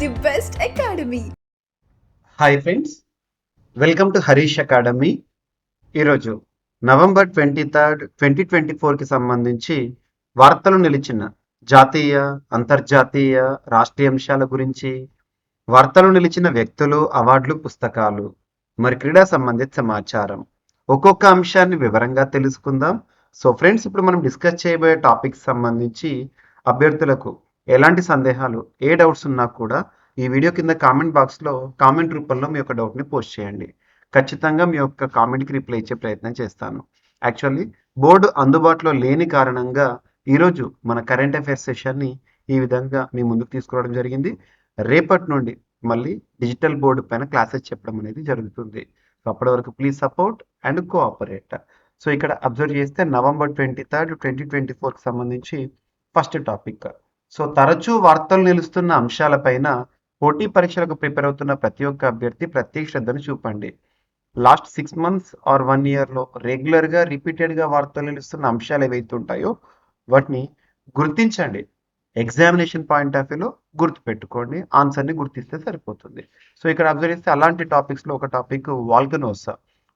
the best academy. Hi friends, welcome to Harish academy. ఈరోజు November 23 2024కి సంబంధించి వార్తలు నిలిచిన జాతీయ, అంతర్జాతీయ, రాష్ట్రీయ అంశాల గురించి, వార్తలు నిలిచిన వ్యక్తులు, అవార్డులు, పుస్తకాలు, మరి క్రీడా సంబంధిత సమాచారం, ఒక్కొక్క అంశాన్ని వివరంగా తెలుసుకుందాం. సో ఫ్రెండ్స్, ఇప్పుడు మనం డిస్కస్ చేయబోయే టాపిక్ సంబంధించి అభ్యర్థులకు ఎలాంటి సందేహాలు, ఏ డౌట్స్ ఉన్నా కూడా ఈ వీడియో కింద కామెంట్ బాక్స్లో కామెంట్ రూపంలో మీ యొక్క డౌట్ని పోస్ట్ చేయండి. ఖచ్చితంగా మీ యొక్క కామెంట్కి రిప్లై ఇచ్చే ప్రయత్నం చేస్తాను. యాక్చువల్లీ బోర్డు అందుబాటులో లేని కారణంగా ఈరోజు మన కరెంట్ అఫైర్స్ సెషన్ని ఈ విధంగా మీ ముందుకు తీసుకురావడం జరిగింది. రేపటి నుండి మళ్ళీ డిజిటల్ బోర్డు పైన క్లాసెస్ చెప్పడం అనేది జరుగుతుంది. సో అప్పటి వరకు please support and cooperate. So ఇక్కడ అబ్జర్వ్ చేస్తే నవంబర్ 23 2024కి సంబంధించి ఫస్ట్ టాపిక్. సో తరచూ వార్తలు నిలుస్తున్న అంశాలపైన పోటీ పరీక్షలకు ప్రిపేర్ అవుతున్న ప్రతి ఒక్క అభ్యర్థి ప్రత్యేక శ్రద్ధను చూపండి. లాస్ట్ 6 months ఆర్ 1 yearలో రెగ్యులర్గా రిపీటెడ్గా వార్తలు నిలుస్తున్న అంశాలు ఏవైతే ఉంటాయో వాటిని గుర్తించండి. ఎగ్జామినేషన్ పాయింట్ ఆఫ్ వ్యూలో గుర్తుపెట్టుకోండి, ఆన్సర్ని గుర్తిస్తే సరిపోతుంది. సో ఇక్కడ అబ్జర్వ్ చేస్తే అలాంటి టాపిక్స్లో ఒక టాపిక్ వాల్కనోస్,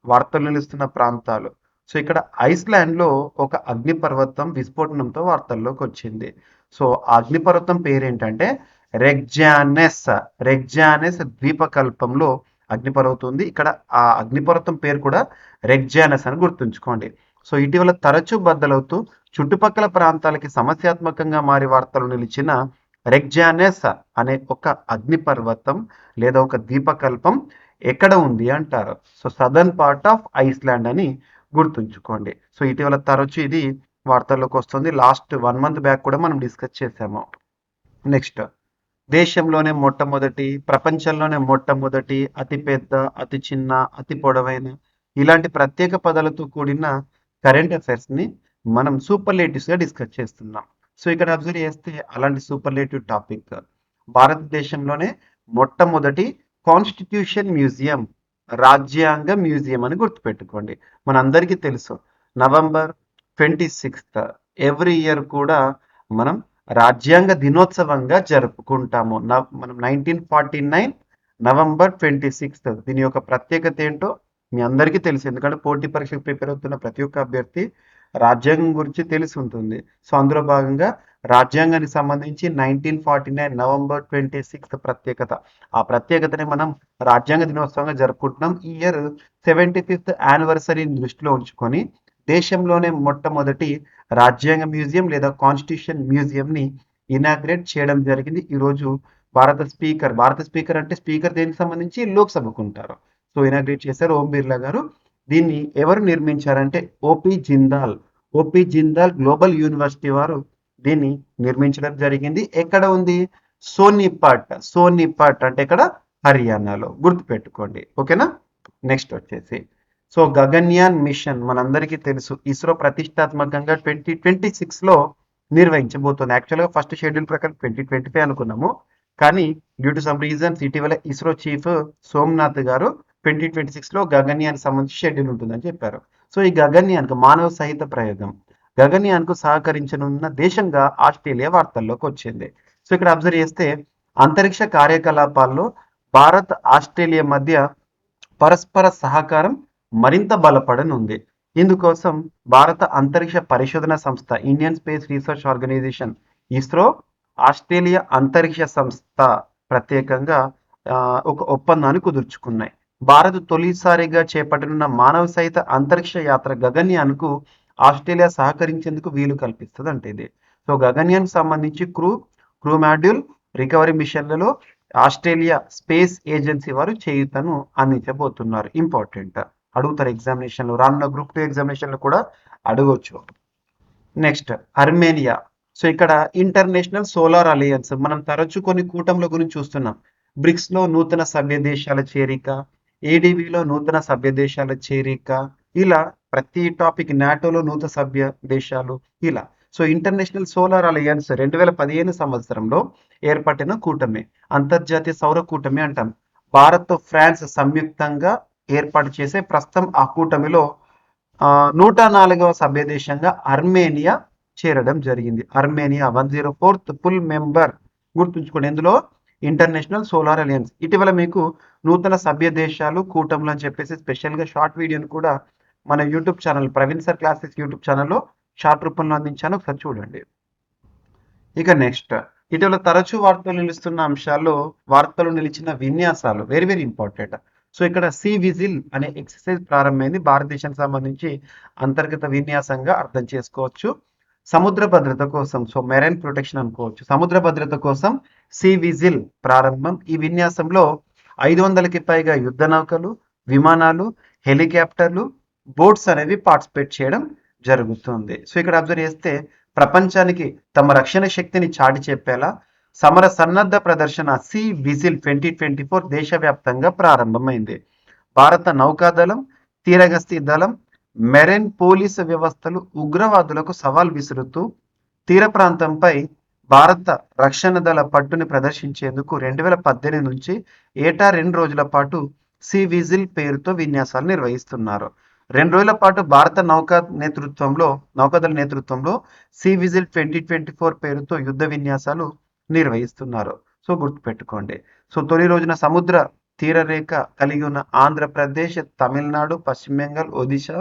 వార్తలు నిలుస్తున్న ప్రాంతాలు. సో ఇక్కడ ఐస్లాండ్లో ఒక అగ్నిపర్వతం విస్ఫోటనంతో వార్తల్లోకి వచ్చింది. సో ఆ అగ్నిపర్వతం పేరేంటంటే రెగ్జానెస్ ద్వీపకల్పంలో అగ్నిపర్వతం ఉంది. ఇక్కడ ఆ అగ్నిపర్వతం పేరు కూడా రెగ్జానెస్ అని గుర్తుంచుకోండి. సో ఇటీవల తరచూ బద్దలవుతూ చుట్టుపక్కల ప్రాంతాలకి సమస్యాత్మకంగా మారి వార్తలు నిలిచిన రెగ్జానెస్ అనే ఒక అగ్నిపర్వతం లేదా ఒక ద్వీపకల్పం ఎక్కడ ఉంది అంటారు. So southern part of Iceland అని గుర్తుంచుకోండి. సో ఇటీవల తరచూ ఇది వార్తల్లోకి వస్తుంది. లాస్ట్ 1 month బ్యాక్ కూడా మనం డిస్కస్ చేసాము. నెక్స్ట్, దేశంలోనే మొట్టమొదటి, ప్రపంచంలోనే మొట్టమొదటి, అతిపెద్ద, అతి చిన్న, అతి పొడవైన ఇలాంటి ప్రత్యేక పదాలతో కూడిన కరెంట్ అఫైర్స్ని మనం సూపర్లేటివ్స్గా డిస్కస్ చేస్తున్నాం. సో ఇక్కడ అబ్జర్వ్ చేస్తే అలాంటి సూపర్లేటివ్ టాపిక్, భారతదేశంలోనే మొట్టమొదటి కాన్స్టిట్యూషన్ మ్యూజియం, రాజ్యాంగ మ్యూజియం అని గుర్తుపెట్టుకోండి. మనందరికీ తెలుసు నవంబర్ 26 ఎవ్రీ ఇయర్ కూడా మనం రాజ్యాంగ దినోత్సవంగా జరుపుకుంటాము. మనం 1949 నవంబర్ 26 దీని యొక్క ప్రత్యేకత ఏంటో మీ అందరికీ తెలుసు. ఎందుకంటే పోటీ పరీక్షకు ప్రిపేర్ అవుతున్న ప్రతి ఒక్క అభ్యర్థి రాజ్యాంగం గురించి తెలిసి ఉంటుంది. సో అందులో భాగంగా రాజ్యాంగానికి సంబంధించి 1949 నవంబర్ 26 ప్రత్యేకత, ఆ ప్రత్యేకతని మనం రాజ్యాంగ దినోత్సవంగా జరుపుకుంటున్నాం. ఈ ఇయర్ 75th యానివర్సరీని దృష్టిలో ఉంచుకొని దేశంలోనే మొట్టమొదటి రాజ్యాంగ మ్యూజియం లేదా కాన్స్టిట్యూషన్ మ్యూజియంని ఇనాగ్రేట్ చేయడం జరిగింది. ఈరోజు భారత స్పీకర్ అంటే స్పీకర్ దేనికి సంబంధించి లోక్సభకు ఉంటారు. సో ఇనాగ్రేట్ చేశారు ఓం బిర్లా గారు. దీన్ని ఎవరు నిర్మించారంటే ఓపి జిందాల్ గ్లోబల్ యూనివర్సిటీ వారు దీన్ని నిర్మించడం జరిగింది. ఎక్కడ ఉంది? సోనిపట్ అంటే ఇక్కడ హర్యానాలో, గుర్తుపెట్టుకోండి. ఓకేనా? నెక్స్ట్ వచ్చేసి సో గగన్యాన్ మిషన్ మనందరికీ తెలుసు, ఇస్రో ప్రతిష్టాత్మకంగా 2026లో నిర్వహించబోతుంది. యాక్చువల్గా ఫస్ట్ షెడ్యూల్ ప్రకారం 2025 అనుకున్నాము, కానీ డ్యూ టు సమ్ రీజన్స్ ఇటీవల ఇస్రో చీఫ్ సోమనాథ్ గారు 2026లో గగన్యాన్ సంబంధించి షెడ్యూల్ ఉంటుందని చెప్పారు. సో ఈ గగన్యాన్కు మానవ సహిత ప్రయోగం, గగన్యాన్కు సహకరించనున్న దేశంగా ఆస్ట్రేలియా వార్తల్లోకి వచ్చింది. సో ఇక్కడ అబ్జర్వ్ చేస్తే అంతరిక్ష కార్యకలాపాల్లో భారత్ ఆస్ట్రేలియా మధ్య పరస్పర సహకారం మరింత బలపడనుంది. ఇందుకోసం భారత అంతరిక్ష పరిశోధన సంస్థ, Indian space research organisation ISRO, Australia అంతరిక్ష సంస్థ ప్రత్యేకంగా ఒక ఒప్పందాన్ని కుదుర్చుకున్నాయి. భారత్ తొలిసారిగా చేపట్టనున్న మానవ సహిత అంతరిక్ష యాత్ర గగన్యాన్కు ఆస్ట్రేలియా సహకరించేందుకు వీలు కల్పిస్తుంది అంటే ఇది. సో గగన్యాన్కు సంబంధించి క్రూ మాడ్యూల్, రికవరీ మిషన్లలో ఆస్ట్రేలియా స్పేస్ ఏజెన్సీ వారు చేయూతను అందించబోతున్నారు. ఇంపార్టెంట్, అడుగుతారు ఎగ్జామినేషన్లో, రానున్న గ్రూప్ 2 ఎగ్జామినేషన్లో కూడా అడగవచ్చు. Next Armenia. సో ఇక్కడ ఇంటర్నేషనల్ సోలార్ అలయన్స్, మనం తరచూ కొన్ని కూటముల గురించి చూస్తున్నాం. బ్రిక్స్లో నూతన సభ్య దేశాల చేరిక, ఏడీవీలో నూతన సభ్య దేశాల చేరిక, ఇలా ప్రతి టాపిక్, నాటోలో నూతన సభ్య దేశాలు, ఇలా. సో ఇంటర్నేషనల్ సోలార్ అలయన్స్ 2015 సంవత్సరంలో ఏర్పడిన కూటమి, అంతర్జాతీయ సౌర కూటమి అంటాం. భారత్, ఫ్రాన్స్ సంయుక్తంగా ఏర్పాటు చేసే ప్రస్తుతం ఆ కూటమిలో 104వ సభ్య దేశంగా అర్మేనియా చేరడం జరిగింది. అర్మేనియా 104th ఫుల్ మెంబర్, గుర్తుంచుకోండి. ఇందులో ఇంటర్నేషనల్ సోలార్ అలయన్స్. ఇటీవల మీకు నూతన సభ్య దేశాలు కూటములు అని చెప్పేసి స్పెషల్గా షార్ట్ వీడియోని కూడా మన YouTube channel Praveen sir classes YouTube ఛానల్లో షార్ట్ రూపంలో అందించాను, ఒకసారి చూడండి. ఇక నెక్స్ట్, ఇటీవల తరచూ వార్తలు నిలుస్తున్న అంశాల్లో వార్తలు నిలిచిన విన్యాసాలు వెరీ వెరీ ఇంపార్టెంట్. సో ఇక్కడ సీ విజిల్ అనే ఎక్సర్సైజ్ ప్రారంభమైంది, భారతదేశానికి సంబంధించి అంతర్గత విన్యాసంగా అర్థం చేసుకోవచ్చు. సముద్ర భద్రత కోసం, సో మెరైన్ ప్రొటెక్షన్ అనుకోవచ్చు, సముద్ర భద్రత కోసం సీ విజిల్ ప్రారంభం. ఈ విన్యాసంలో 500కి పైగా యుద్ధ నౌకలు, విమానాలు, హెలికాప్టర్లు, బోట్స్ అనేవి పార్టిసిపేట్ చేయడం జరుగుతుంది. సో ఇక్కడ అబ్జర్వ్ చేస్తే ప్రపంచానికి తమ రక్షణ శక్తిని చాటి చెప్పేలా సమర సన్నద్ధ ప్రదర్శన సీ విజిల్ 2024 దేశవ్యాప్తంగా ప్రారంభమైంది. భారత నౌకాదళం, తీరగస్తీ దళం, మెరైన్ పోలీసు వ్యవస్థలు ఉగ్రవాదులకు సవాల్ విసురుతూ తీర ప్రాంతంపై భారత రక్షణ దళ పట్టుని ప్రదర్శించేందుకు 2018 నుంచి ఏటా 2 రోజుల పాటు సీ విజిల్ పేరుతో విన్యాసాలు నిర్వహిస్తున్నారు. 2 రోజుల పాటు భారత నౌకాదళ నేతృత్వంలో సీ విజిల్ 2024 పేరుతో యుద్ధ విన్యాసాలు నిర్వహిస్తున్నారు. సో గుర్తుపెట్టుకోండి. సో తొలి రోజున సముద్ర తీరరేఖ కలిగి ఉన్న ఆంధ్రప్రదేశ్, తమిళనాడు, పశ్చిమ బెంగాల్, ఒడిశా,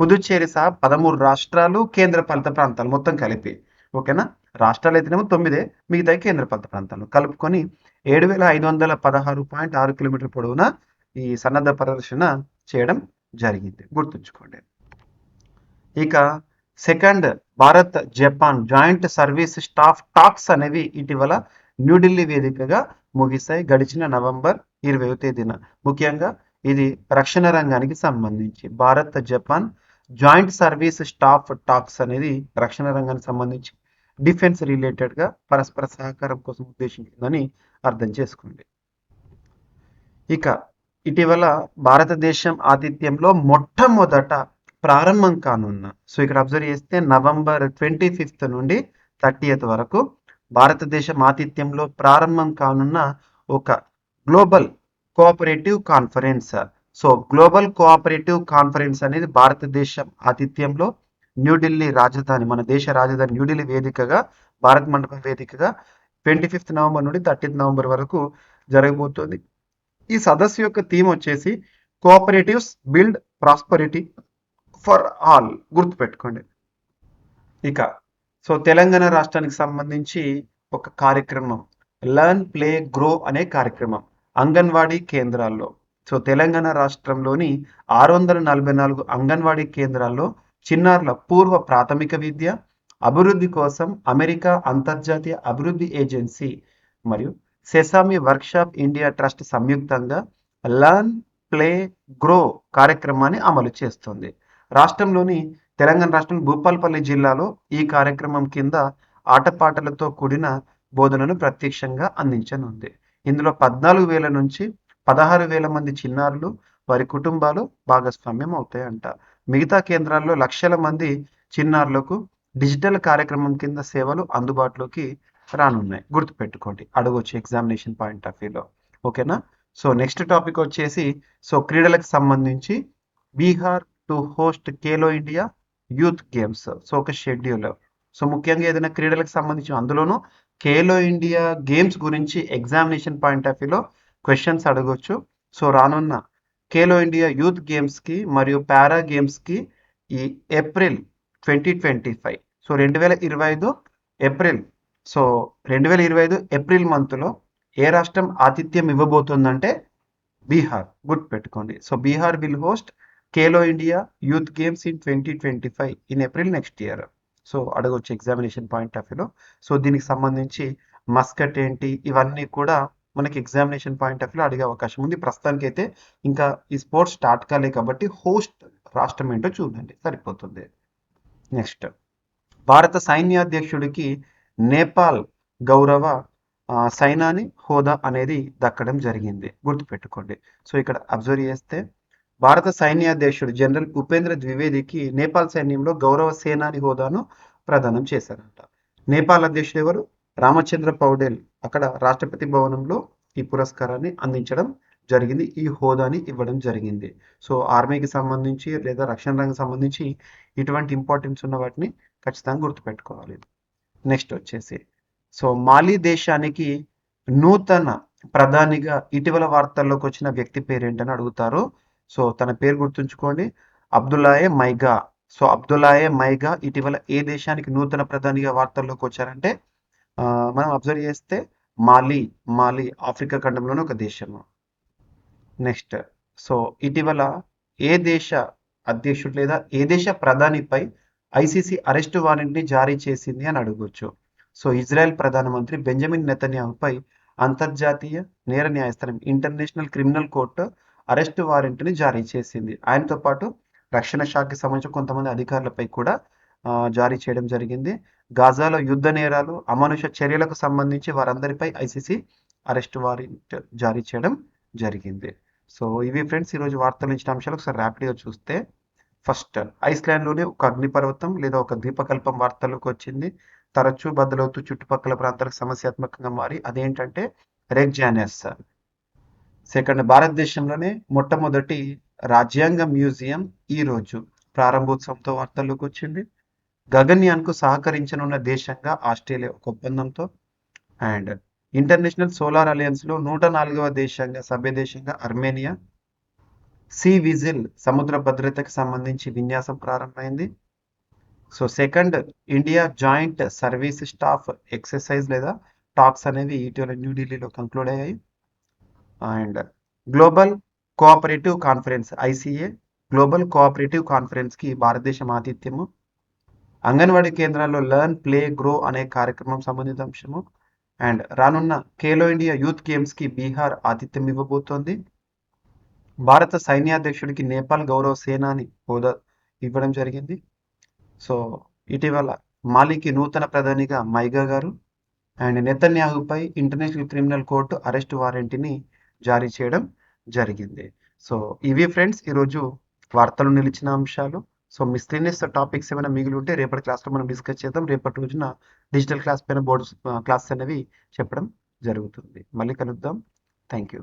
పుదుచ్చేరి సహా 13 రాష్ట్రాలు, కేంద్రపాలిత ప్రాంతాలు మొత్తం కలిపి, ఓకేనా, రాష్ట్రాలు అయితేనేమో 9, మిగతా కేంద్రపాలిత ప్రాంతాలు కలుపుకొని 7516.6 కిలోమీటర్ల పొడవున ఈ సన్నద్ధ ప్రదర్శన చేయడం జరిగింది, గుర్తుంచుకోండి. ఇక second, Bharat Japan joint service staff talks అనేవి ఇటీవల న్యూఢిల్లీ వేదికగా ముగిశాయి గడిచిన నవంబర్ 20వ తేదీన. ముఖ్యంగా ఇది రక్షణ రంగానికి సంబంధించి Bharat Japan joint service staff talks అనేది రక్షణ రంగానికి సంబంధించి డిఫెన్స్ రిలేటెడ్గా పరస్పర సహకారం కోసం ఉద్దేశించిందని అర్థం చేసుకోండి. ఇక ఇటీవల భారతదేశం ఆతిథ్యంలో మొట్టమొదట ప్రారంభం కానున్న, సో ఇక్కడ అబ్జర్వ్ చేస్తే నవంబర్ 25 నుండి 30th వరకు భారతదేశం ఆతిథ్యంలో ప్రారంభం కానున్న ఒక global cooperative conference. So global cooperative conference అనేది భారతదేశం ఆతిథ్యంలో న్యూఢిల్లీ రాజధాని, మన దేశ రాజధాని న్యూఢిల్లీ వేదికగా, భారత్ మండపం వేదికగా 25 నవంబర్ నుండి 30 నవంబర్ వరకు జరగబోతోంది. ఈ సదస్సు యొక్క థీమ్ వచ్చేసి cooperatives build prosperity for all, గుర్తుపెట్టుకోండి. ఇక సో తెలంగాణ రాష్ట్రానికి సంబంధించి ఒక కార్యక్రమం లర్న్ ప్లే గ్రో అనే కార్యక్రమం అంగన్వాడీ కేంద్రాల్లో, సో తెలంగాణ రాష్ట్రంలోని 644 అంగన్వాడీ కేంద్రాల్లో చిన్నారుల పూర్వ ప్రాథమిక విద్య అభివృద్ధి కోసం అమెరికా అంతర్జాతీయ అభివృద్ధి ఏజెన్సీ మరియు సెసామి వర్క్షాప్ ఇండియా ట్రస్ట్ సంయుక్తంగా లర్న్ ప్లే గ్రో కార్యక్రమాన్ని అమలు చేస్తుంది. తెలంగాణ రాష్ట్రం భూపాలపల్లి జిల్లాలో ఈ కార్యక్రమం కింద ఆటపాటలతో కూడిన బోధనను ప్రత్యక్షంగా అందించనుంది. ఇందులో 14,000 నుంచి 16,000 మంది చిన్నారులు, వారి కుటుంబాలు భాగస్వామ్యం అవుతాయంట. మిగతా కేంద్రాల్లో లక్షల మంది చిన్నారులకు డిజిటల్ కార్యక్రమం కింద సేవలు అందుబాటులోకి రానున్నాయి, గుర్తుపెట్టుకోండి, అడగొచ్చు ఎగ్జామినేషన్ పాయింట్ ఆఫ్ వ్యూలో, ఓకేనా. సో నెక్స్ట్ టాపిక్ వచ్చేసి సో క్రీడలకు సంబంధించి Bihar to host Khelo India youth games, so ఒక షెడ్యూల్. సో ముఖ్యంగా ఏదైనా క్రీడలకు సంబంధించి అందులోనూ ఖేలో ఇండియా గేమ్స్ గురించి ఎగ్జామినేషన్ పాయింట్ ఆఫ్ వ్యూలో క్వశ్చన్స్ అడగొచ్చు. సో రానున్న ఖేలో ఇండియా యూత్ గేమ్స్కి మరియు పారా గేమ్స్కి ఈ April 2025, so 2025 April, so 2025 April మంత్లో ఏ రాష్ట్రం ఆతిథ్యం ఇవ్వబోతుందంటే బీహార్, గుర్తుపెట్టుకోండి. So Bihar will host Khelo India youth games in 2025 in April next year. So అడగొచ్చు ఎగ్జామినేషన్ పాయింట్ ఆఫ్ వ్యూలో. సో దీనికి సంబంధించి మస్కట్ ఏంటి, ఇవన్నీ కూడా మనకి ఎగ్జామినేషన్ పాయింట్ ఆఫ్ వ్యూలో అడిగే అవకాశం ఉంది. ప్రస్తుతానికి అయితే ఇంకా ఈ స్పోర్ట్స్ స్టార్ట్ కాలే కాబట్టి హోస్ట్ రాష్ట్రం ఏంటో చూడండి, సరిపోతుంది. నెక్స్ట్, భారత సైన్యాధ్యక్షుడికి నేపాల్ గౌరవ సైనాని హోదా అనేది దక్కడం జరిగింది, గుర్తుపెట్టుకోండి. సో ఇక్కడ అబ్జర్వ్ చేస్తే భారత సైన్యాధ్యక్షుడు జనరల్ ఉపేంద్ర ద్వివేదికి నేపాల్ సైన్యంలో గౌరవ సేనాని హోదాను ప్రదానం చేశారంట. నేపాల్ అధ్యక్షుడు ఎవరు? రామచంద్ర పౌడేల్ అక్కడ రాష్ట్రపతి భవనంలో ఈ పురస్కారాన్ని అందించడం జరిగింది, ఈ హోదాని ఇవ్వడం జరిగింది. సో ఆర్మీకి సంబంధించి లేదా రక్షణ రంగం సంబంధించి ఇటువంటి ఇంపార్టెన్స్ ఉన్న వాటిని ఖచ్చితంగా గుర్తుపెట్టుకోవాలి. నెక్స్ట్ వచ్చేసి సో మాలి దేశానికి నూతన ప్రధానిగా ఇటీవల వార్తల్లోకి వచ్చిన వ్యక్తి పేరు ఏంటని అడుగుతారు. సో తన పేరు గుర్తుంచుకోండి, అబ్దుల్లాయే మైగా. సో అబ్దుల్లాయే మైగా ఇటీవల ఏ దేశానికి నూతన ప్రధానిగా వార్తల్లోకి వచ్చారంటే ఆ, మనం అబ్జర్వ్ చేస్తే మాలి. మాలి ఆఫ్రికా ఖండంలోని ఒక దేశము. నెక్స్ట్, సో ఇటీవల ఏ దేశ అధ్యక్షుడు లేదా ఏ దేశ ప్రధానిపై ఐసీసీ అరెస్టు వారెంట్ని జారీ చేసింది అని అడగొచ్చు. సో ఇజ్రాయెల్ ప్రధానమంత్రి బెంజమిన్ నెతన్యాహుపై అంతర్జాతీయ నేర న్యాయస్థానం ఇంటర్నేషనల్ క్రిమినల్ కోర్టు అరెస్టు వారెంట్ని జారీ చేసింది. ఆయనతో పాటు రక్షణ శాఖకి సంబంధించిన కొంతమంది అధికారులపై కూడా జారీ చేయడం జరిగింది. గాజాలో యుద్ధ నేరాలు అమానుష చర్యలకు సంబంధించి వారందరిపై ఐసీసీ అరెస్ట్ వారెంట్ జారీ చేయడం జరిగింది. సో ఇవి ఫ్రెండ్స్ ఈరోజు వార్తలు ఇచ్చిన అంశాలు ఒకసారి ర్యాపిడ్గా చూస్తే, ఫస్ట్ ఐస్లాండ్లోనే ఒక అగ్నిపర్వతం లేదా ఒక ద్వీపకల్పం వార్తల్లోకి వచ్చింది. తరచూ బద్దలవుతూ చుట్టుపక్కల ప్రాంతాలకు సమస్యాత్మకంగా మారి అదేంటంటే రెగ్జానస్. సెకండ్, భారతదేశంలోనే మొట్టమొదటి రాజ్యాంగ మ్యూజియం ఈ రోజు ప్రారంభోత్సవంతో వార్తల్లోకి వచ్చింది. గగన్యాన్కు సహకరించనున్న దేశంగా ఆస్ట్రేలియా ఒక ఒప్పందంతో. అండ్ ఇంటర్నేషనల్ సోలార్ అలయన్స్లో 104వ దేశంగా సభ్య దేశంగా అర్మేనియా. సీ విజిల్ సముద్ర భద్రతకు సంబంధించి విన్యాసం ప్రారంభమైంది. So second, India joint service staff exercise లేదా టాక్స్ అనేవి ఇటీవల న్యూఢిల్లీలో కంక్లూడ్ అయ్యాయి. And global cooperative conference ICA global cooperative కాన్ఫరెన్స్కి భారతదేశం ఆతిథ్యము. అంగన్వాడీ కేంద్రాల్లో లెర్న్ ప్లే గ్రో అనే కార్యక్రమం సంబంధిత అంశము. అండ్ రానున్న ఖేలో ఇండియా యూత్ గేమ్స్కి బీహార్ ఆతిథ్యం ఇవ్వబోతోంది. భారత సైన్యాధ్యక్షుడికి నేపాల్ గౌరవ సేనాని హోదా ఇవ్వడం జరిగింది. సో ఇటీవల మాలికి నూతన ప్రధానిగా మైగా గారు అండ్ నెతన్యాహుపై ఇంటర్నేషనల్ క్రిమినల్ కోర్టు అరెస్ట్ వారెంట్ని జారీ చేయడం జరిగింది. సో ఇవి ఫ్రెండ్స్ ఈరోజు వార్తలు నిలిచిన అంశాలు. సో మిస్లీనియస్ టాపిక్స్ ఏమైనా మిగిలి ఉంటే రేపటి క్లాస్లో మనం డిస్కస్ చేద్దాం. రేపటి రోజున డిజిటల్ క్లాస్ పైన బోర్డ్స్ క్లాస్ అనేవి చెప్పడం జరుగుతుంది. మళ్ళీ కలుద్దాం. Thank you.